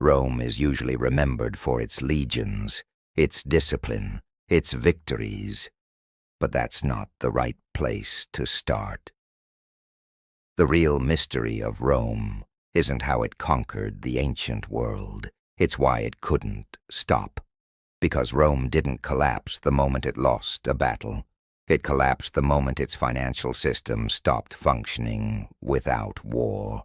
Rome is usually remembered for its legions, its discipline, its victories. But that's not the right place to start. The real mystery of Rome isn't how it conquered the ancient world. It's why it couldn't stop. Because Rome didn't collapse the moment it lost a battle. It collapsed the moment its financial system stopped functioning without war.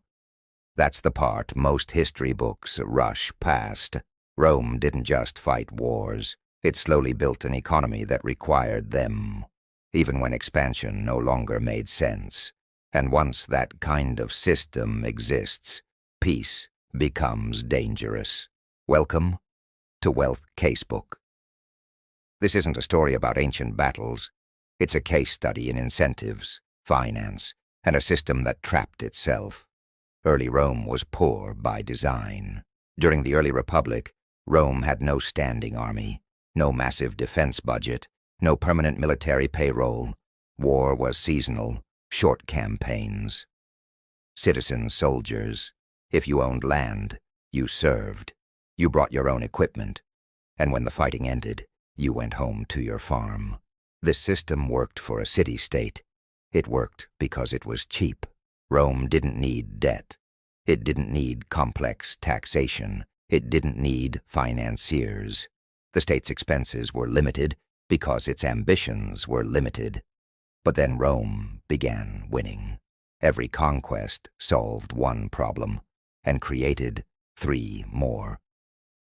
That's the part most history books rush past. Rome didn't just fight wars. It slowly built an economy that required them, even when expansion no longer made sense. And once that kind of system exists, peace becomes dangerous. Welcome to Wealth Casebook. This isn't a story about ancient battles. It's a case study in incentives, finance, and a system that trapped itself. Early Rome was poor by design. During the early Republic, Rome had no standing army, no massive defense budget, no permanent military payroll. War was seasonal, short campaigns. Citizen soldiers. If you owned land, you served. You brought your own equipment. And when the fighting ended, you went home to your farm. This system worked for a city-state. It worked because it was cheap. Rome didn't need debt. It didn't need complex taxation. It didn't need financiers. The state's expenses were limited because its ambitions were limited. But then Rome began winning. Every conquest solved one problem and created 3 more.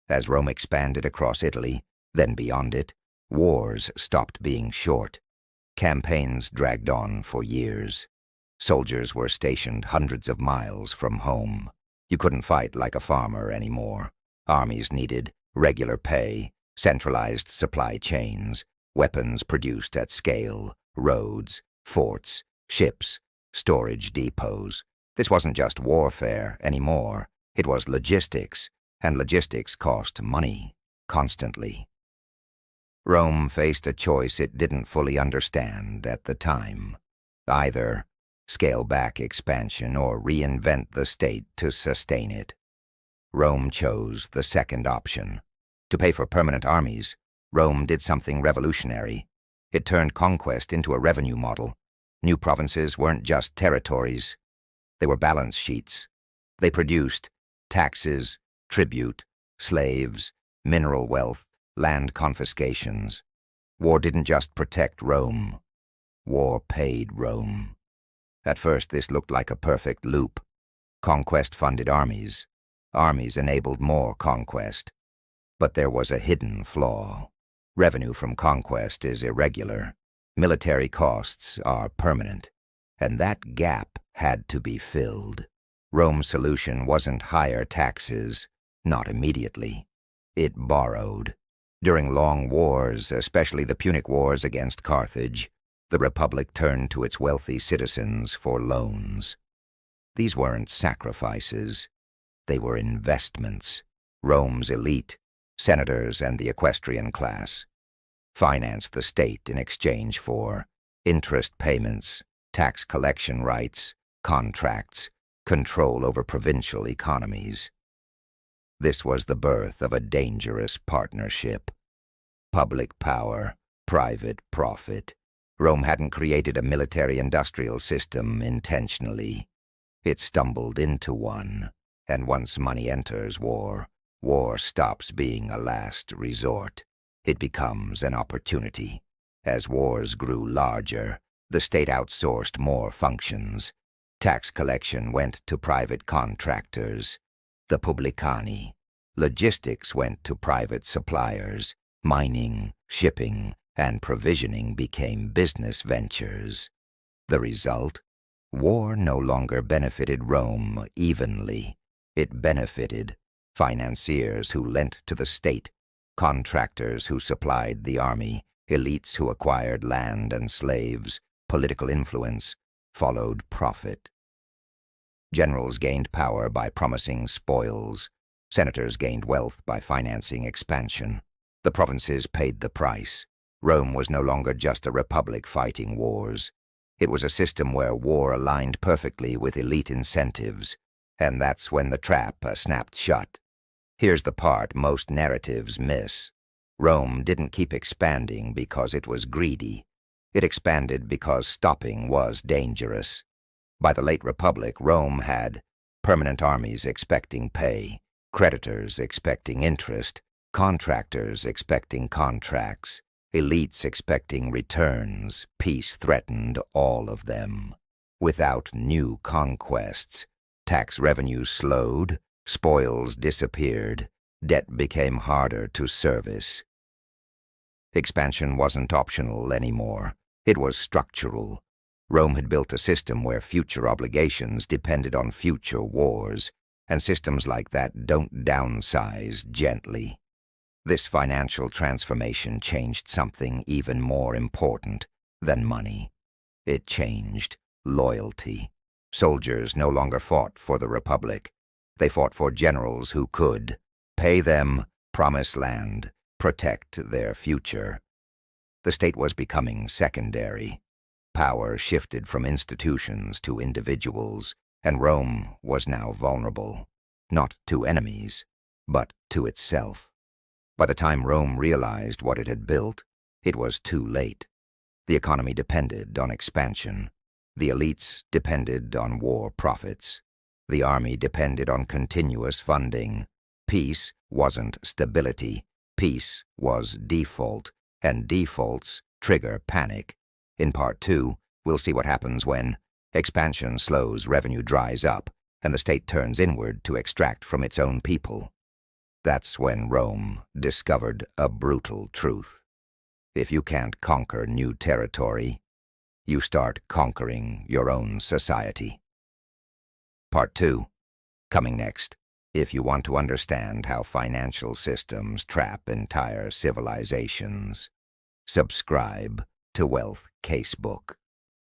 As Rome expanded across Italy, then beyond it, wars stopped being short. Campaigns dragged on for years. Soldiers were stationed hundreds of miles from home. You couldn't fight like a farmer anymore. Armies needed regular pay, centralized supply chains, weapons produced at scale, roads, forts, ships, storage depots. This wasn't just warfare anymore. It was logistics, and logistics cost money, constantly. Rome faced a choice it didn't fully understand at the time. Either scale back expansion or reinvent the state to sustain it. Rome chose the second option. To pay for permanent armies, Rome did something revolutionary. It turned conquest into a revenue model. New provinces weren't just territories. They were balance sheets. They produced taxes, tribute, slaves, mineral wealth, land confiscations. War didn't just protect Rome. War paid Rome. At first, this looked like a perfect loop. Conquest funded armies. Armies enabled more conquest. But there was a hidden flaw. Revenue from conquest is irregular. Military costs are permanent. And that gap had to be filled. Rome's solution wasn't higher taxes, not immediately. It borrowed. During long wars, especially the Punic Wars against Carthage, the Republic turned to its wealthy citizens for loans. These weren't sacrifices. They were investments. Rome's elite, senators and the equestrian class, financed the state in exchange for interest payments, tax collection rights, contracts, control over provincial economies. This was the birth of a dangerous partnership. Public power, private profit. Rome hadn't created a military-industrial system intentionally. It stumbled into one, and once money enters war, war stops being a last resort. It becomes an opportunity. As wars grew larger, the state outsourced more functions. Tax collection went to private contractors, the publicani. Logistics went to private suppliers. Mining, shipping, and provisioning became business ventures. The result? War no longer benefited Rome evenly. It benefited financiers who lent to the state, contractors who supplied the army, elites who acquired land and slaves. Political influence followed profit. Generals gained power by promising spoils. Senators gained wealth by financing expansion. The provinces paid the price. Rome was no longer just a republic fighting wars. It was a system where war aligned perfectly with elite incentives, and that's when the trap snapped shut. Here's the part most narratives miss. Rome didn't keep expanding because it was greedy. It expanded because stopping was dangerous. By the late Republic, Rome had permanent armies expecting pay, creditors expecting interest, contractors expecting contracts, elites expecting returns. Peace threatened all of them. Without new conquests, tax revenues slowed, spoils disappeared, debt became harder to service. Expansion wasn't optional anymore. It was structural. Rome had built a system where future obligations depended on future wars, and systems like that don't downsize gently. This financial transformation changed something even more important than money. It changed loyalty. Soldiers no longer fought for the Republic. They fought for generals who could pay them, promise land, protect their future. The state was becoming secondary. Power shifted from institutions to individuals, and Rome was now vulnerable, not to enemies, but to itself. By the time Rome realized what it had built, it was too late. The economy depended on expansion. The elites depended on war profits. The army depended on continuous funding. Peace wasn't stability. Peace was default, and defaults trigger panic. In Part 2, we'll see what happens when expansion slows, revenue dries up, and the state turns inward to extract from its own people. That's when Rome discovered a brutal truth. If you can't conquer new territory, you start conquering your own society. Part 2, coming next. If you want to understand how financial systems trap entire civilizations, subscribe to Wealth Casebook.